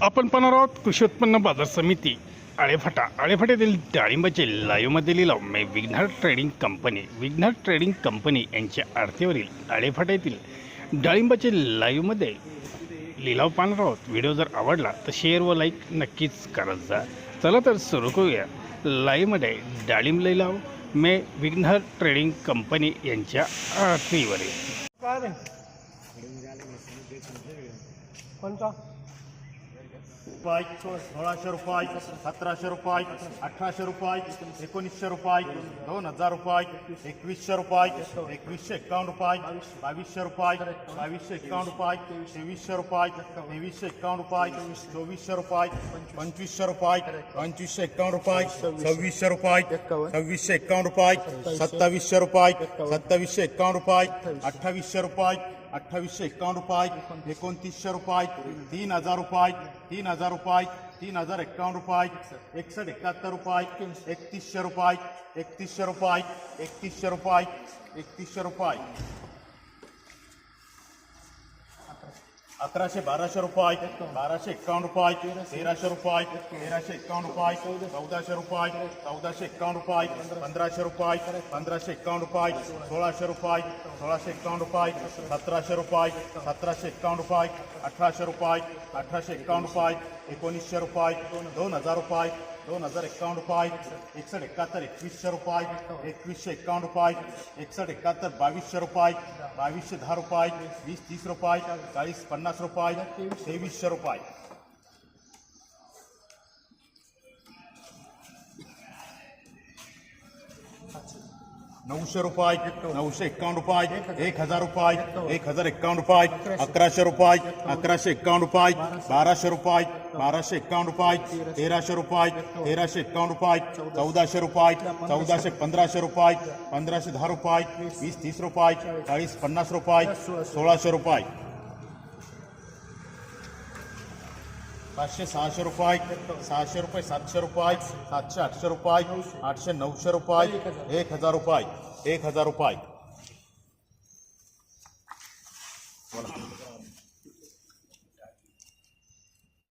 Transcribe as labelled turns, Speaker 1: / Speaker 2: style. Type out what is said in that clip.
Speaker 1: आपण पाहणार आहोत कृषी उत्पन्न बाजार समिती आळेफाट्यातील डाळिंबाचे लाईव्हमध्ये लिलाव विघ्नर ट्रेडिंग कंपनी यांच्या आडतीवरील आळेफाट्यातील डाळिंबाचे लाईव्हमध्ये लिलाव पाहणार आहोत। व्हिडिओ जर आवडला तर शेअर व लाईक नक्कीच करत जा। चला तर सुरू करूया। लाईव्हमध्ये डाळिंब लिलाव विघ्नर ट्रेडिंग कंपनी यांच्या आडतीवरील
Speaker 2: रुपये 1600 रुपये 1700 रुपये 1800 रुपये 1900 रुपये 2000 रुपये 2100 रुपये 2151 रुपये 2200 रुपये 2251 रुपये 2300 रुपये 2351 रुपये 2400 रुपये 2500 रुपये 2551 रुपये 2600 रुपये 2651 रुपये 2700 रुपये 2751 रुपये 2800 रुपये 2851 रुपये 2900 रुपये 3000 रुपये 3000 रुपये 3051 रुपये 6171 रुपये 3100 रुपये 3100 रुपये 3100 रुपये 3100 रुपये 1100 रुपये 1251 रुपये 1300 रुपये 1351 रुपये 1400 रुपये 1451 रुपये 1500 रुपये 1551 रुपये 1600 रुपये 1651 रुपये 1700 रुपये 1751 रुपये 1800 रुपये 1851 रुपये 1900 रुपये 2000 रुपये 2051 रुपये 6171 2100 रुपये 2151 रुपये 6171 2200 रुपये 2210 रुपये 2030 रुपये 4050 रुपये 2300 रुपये 900 रुपये 951 रुपये 1000 रुपये 1051 रुपये 1100 रुपये 1151 रुपये 1200 रुपये 1251 रुपये 1300 रुपये 1351 रुपये 1400 रुपये 1500 रुपये 1510 रुपये 2030 रुपये 4050 रुपये 1600 रुपये 500 600 रुपये 600 रुपये 700 रुपये 700 800 रुपये 800 900 रुपये 1000 रुपये 1000 रुपये